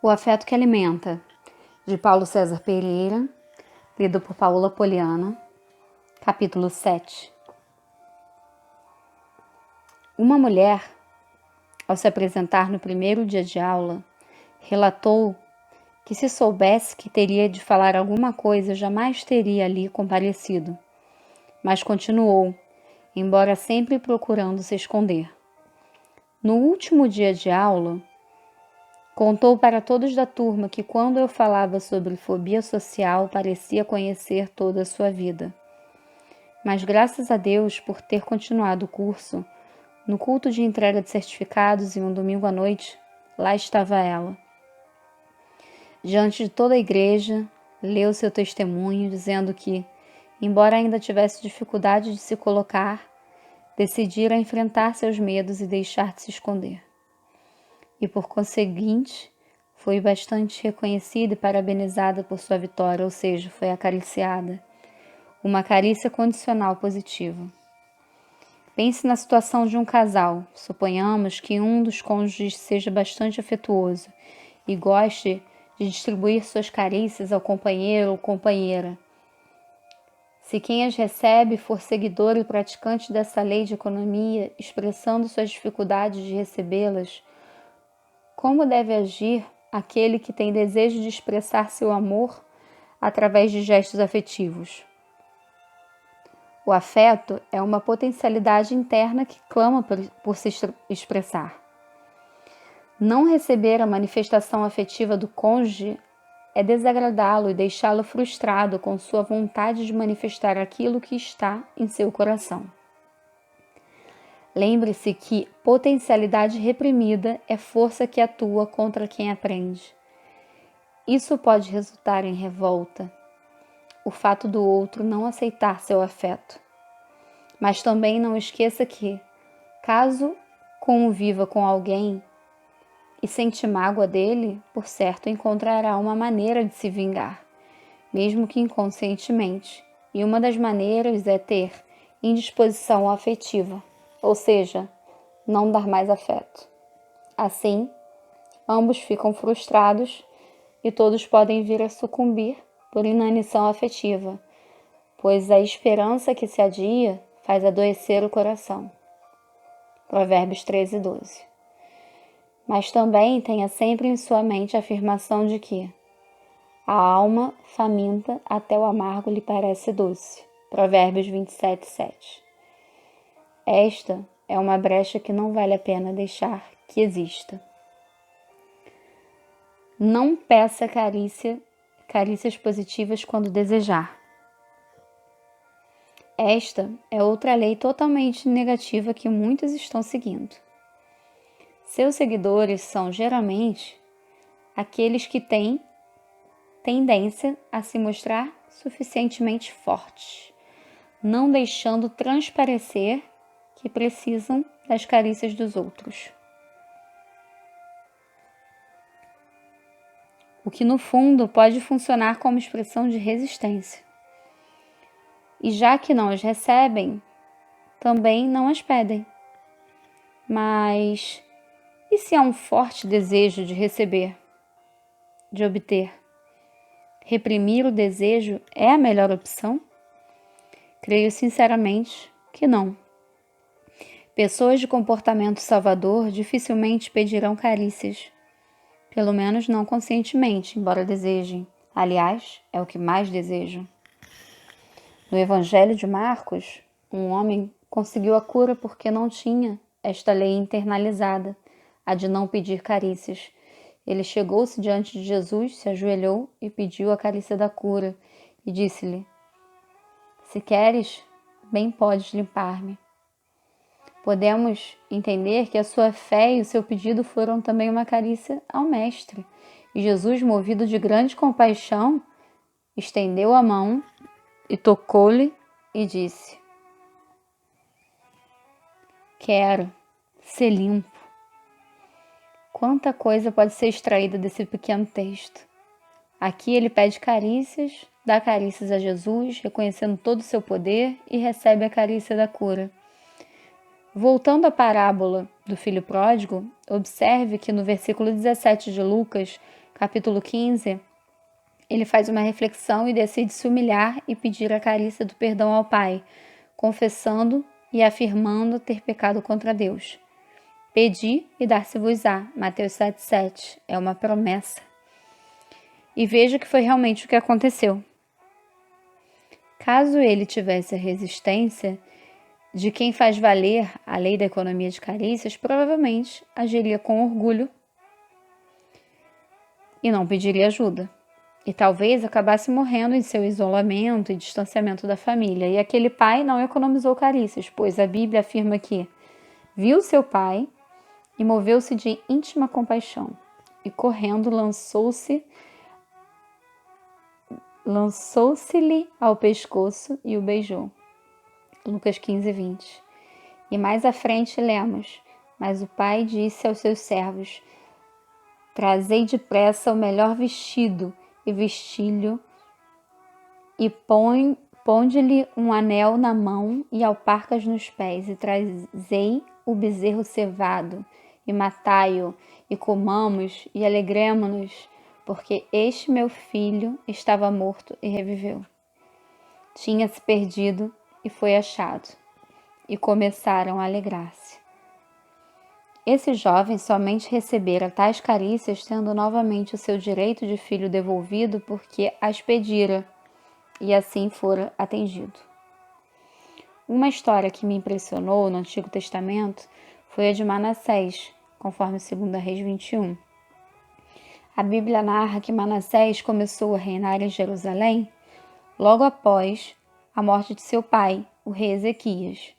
O Afeto que Alimenta, de Paulo César Pereira, lido por Paola Poliana, capítulo 7. Uma mulher, ao se apresentar no primeiro dia de aula, relatou que se soubesse que teria de falar alguma coisa, jamais teria ali comparecido, mas continuou, embora sempre procurando se esconder. No último dia de aula, contou para todos da turma que quando eu falava sobre fobia social, parecia conhecer toda a sua vida. Mas graças a Deus por ter continuado o curso, no culto de entrega de certificados e um domingo à noite, lá estava ela. Diante de toda a igreja, leu seu testemunho, dizendo que, embora ainda tivesse dificuldade de se colocar, decidira enfrentar seus medos e deixar de se esconder. E por conseguinte, foi bastante reconhecida e parabenizada por sua vitória, ou seja, foi acariciada. Uma carícia condicional positiva. Pense na situação de um casal. Suponhamos que um dos cônjuges seja bastante afetuoso e goste de distribuir suas carícias ao companheiro ou companheira. Se quem as recebe for seguidor e praticante dessa lei de economia, expressando suas dificuldades de recebê-las, como deve agir aquele que tem desejo de expressar seu amor através de gestos afetivos? O afeto é uma potencialidade interna que clama por se expressar. Não receber a manifestação afetiva do cônjuge é desagradá-lo e deixá-lo frustrado com sua vontade de manifestar aquilo que está em seu coração. Lembre-se que potencialidade reprimida é força que atua contra quem aprende. Isso pode resultar em revolta, o fato do outro não aceitar seu afeto. Mas também não esqueça que, caso conviva com alguém e sente mágoa dele, por certo encontrará uma maneira de se vingar, mesmo que inconscientemente. E uma das maneiras é ter indisposição afetiva, ou seja, não dar mais afeto. Assim, ambos ficam frustrados e todos podem vir a sucumbir por inanição afetiva, pois a esperança que se adia faz adoecer o coração. Provérbios 13:12. Mas também tenha sempre em sua mente a afirmação de que a alma faminta até o amargo lhe parece doce. Provérbios 27:7. Esta é uma brecha que não vale a pena deixar que exista. Não peça carícias positivas quando desejar. Esta é outra lei totalmente negativa que muitos estão seguindo. Seus seguidores são, geralmente, aqueles que têm tendência a se mostrar suficientemente fortes, não deixando transparecer que precisam das carícias dos outros. O que, no fundo, pode funcionar como expressão de resistência. E já que não as recebem, também não as pedem. Mas e se há um forte desejo de receber, de obter? Reprimir o desejo é a melhor opção? Creio sinceramente que não. Pessoas de comportamento salvador dificilmente pedirão carícias, pelo menos não conscientemente, embora desejem. Aliás, é o que mais desejam. No Evangelho de Marcos, um homem conseguiu a cura porque não tinha esta lei internalizada, a de não pedir carícias. Ele chegou-se diante de Jesus, se ajoelhou e pediu a carícia da cura, e disse-lhe: "Se queres, bem podes limpar-me." Podemos entender que a sua fé e o seu pedido foram também uma carícia ao Mestre. E Jesus, movido de grande compaixão, estendeu a mão e tocou-lhe e disse: "Quero ser limpo." Quanta coisa pode ser extraída desse pequeno texto. Aqui ele pede carícias, dá carícias a Jesus, reconhecendo todo o seu poder, e recebe a carícia da cura. Voltando à parábola do filho pródigo, observe que no versículo 17 de Lucas, capítulo 15, ele faz uma reflexão e decide se humilhar e pedir a carícia do perdão ao Pai, confessando e afirmando ter pecado contra Deus. Pedi e dar-se-vos-á, Mateus 7,7, é uma promessa. E veja que foi realmente o que aconteceu. Caso ele tivesse a resistência de quem faz valer a lei da economia de carícias, provavelmente agiria com orgulho e não pediria ajuda. E talvez acabasse morrendo em seu isolamento e distanciamento da família. E aquele pai não economizou carícias, pois a Bíblia afirma que viu seu pai e moveu-se de íntima compaixão. E correndo lançou-se-lhe ao pescoço e o beijou. Lucas 15, 20. E mais à frente lemos: mas o pai disse aos seus servos: trazei depressa o melhor vestido e vestilho, e ponde-lhe um anel na mão e alparcas nos pés, e trazei o bezerro cevado, e matai-o, e comamos, e alegremo-nos, porque este meu filho estava morto e reviveu. Tinha-se perdido e foi achado, e começaram a alegrar-se. Esse jovem somente recebera tais carícias tendo novamente o seu direito de filho devolvido porque as pedira, e assim fora atendido. Uma história que me impressionou no Antigo Testamento foi a de Manassés, conforme 2 Reis 21. A Bíblia narra que Manassés começou a reinar em Jerusalém logo após a morte de seu pai, o rei Ezequias,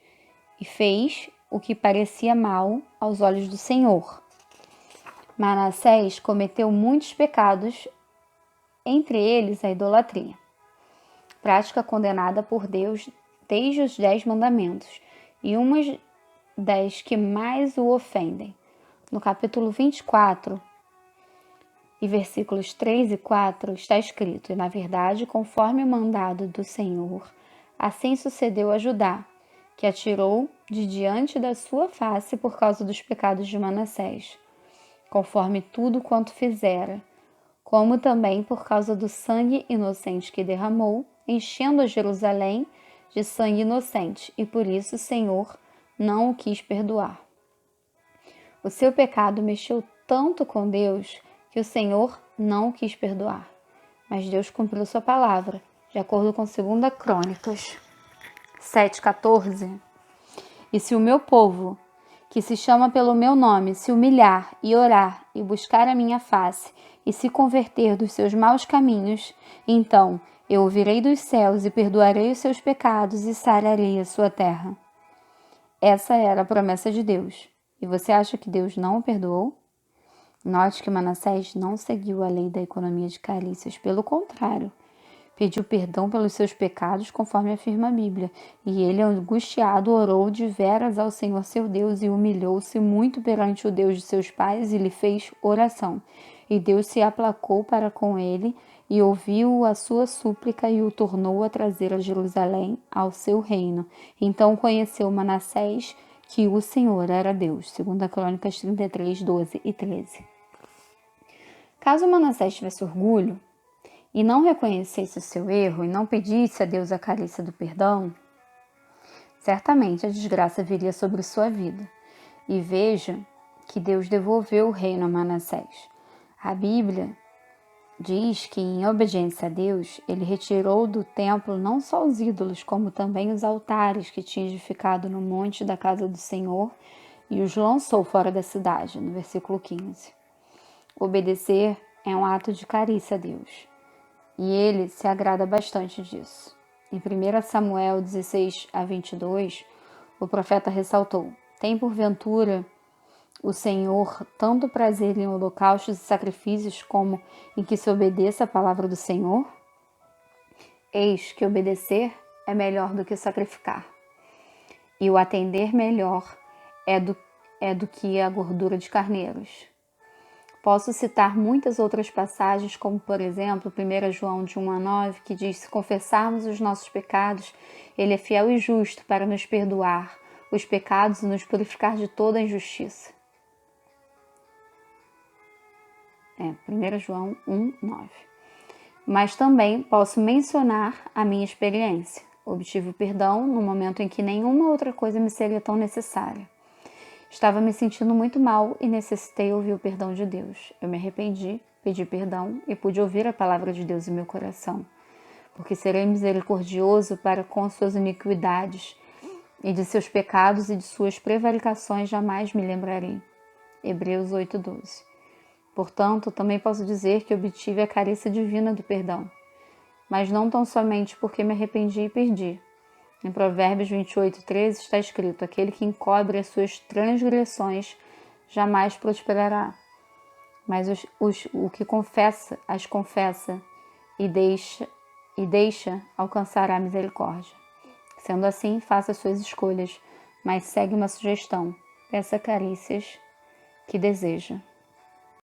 e fez o que parecia mal aos olhos do Senhor. Manassés cometeu muitos pecados, entre eles a idolatria, prática condenada por Deus desde os 10 mandamentos, e umas das que mais o ofendem. No capítulo 24, e versículos 3 e 4, está escrito: e na verdade, conforme o mandado do Senhor, assim sucedeu a Judá, que atirou de diante da sua face por causa dos pecados de Manassés, conforme tudo quanto fizera, como também por causa do sangue inocente que derramou, enchendo a Jerusalém de sangue inocente, e por isso o Senhor não o quis perdoar. O seu pecado mexeu tanto com Deus que o Senhor não o quis perdoar, mas Deus cumpriu sua palavra, de acordo com 2 Crônicas 7,14. E se o meu povo, que se chama pelo meu nome, se humilhar e orar e buscar a minha face e se converter dos seus maus caminhos, então eu ouvirei dos céus e perdoarei os seus pecados e sararei a sua terra. Essa era a promessa de Deus. E você acha que Deus não o perdoou? Note que Manassés não seguiu a lei da economia de carícias, pelo contrário, pediu perdão pelos seus pecados, conforme afirma a Bíblia, e ele, angustiado, orou de veras ao Senhor seu Deus e humilhou-se muito perante o Deus de seus pais e lhe fez oração. E Deus se aplacou para com ele e ouviu a sua súplica e o tornou a trazer a Jerusalém ao seu reino. Então conheceu Manassés que o Senhor era Deus. 2 Crônicas 33, 12 e 13. Caso Manassés tivesse orgulho e não reconhecesse o seu erro e não pedisse a Deus a carícia do perdão, certamente a desgraça viria sobre sua vida. E veja que Deus devolveu o reino a Manassés. A Bíblia diz que, em obediência a Deus, ele retirou do templo não só os ídolos, como também os altares que tinha edificado no monte da casa do Senhor e os lançou fora da cidade, no versículo 15. Obedecer é um ato de carícia a Deus, e ele se agrada bastante disso. Em 1 Samuel 16 a 22, o profeta ressaltou: tem porventura o Senhor tanto prazer em holocaustos e sacrifícios como em que se obedeça a palavra do Senhor? Eis que obedecer é melhor do que sacrificar, e o atender melhor é do que a gordura de carneiros. Posso citar muitas outras passagens, como por exemplo 1 João de 1 a 9, que diz: se confessarmos os nossos pecados, ele é fiel e justo para nos perdoar os pecados e nos purificar de toda a injustiça. 1 João 1:9. Mas também posso mencionar a minha experiência. Obtive o perdão no momento em que nenhuma outra coisa me seria tão necessária. Estava me sentindo muito mal e necessitei ouvir o perdão de Deus. Eu me arrependi, pedi perdão e pude ouvir a palavra de Deus em meu coração. Porque serei misericordioso para com suas iniquidades, e de seus pecados e de suas prevaricações jamais me lembrarei. Hebreus 8:12. Portanto, também posso dizer que obtive a carícia divina do perdão, mas não tão somente porque me arrependi e perdi. Em Provérbios 28:13 está escrito: aquele que encobre as suas transgressões jamais prosperará, mas o que confessa as confessa e deixa alcançará a misericórdia. Sendo assim, faça suas escolhas, mas segue uma sugestão: peça carícias que deseja.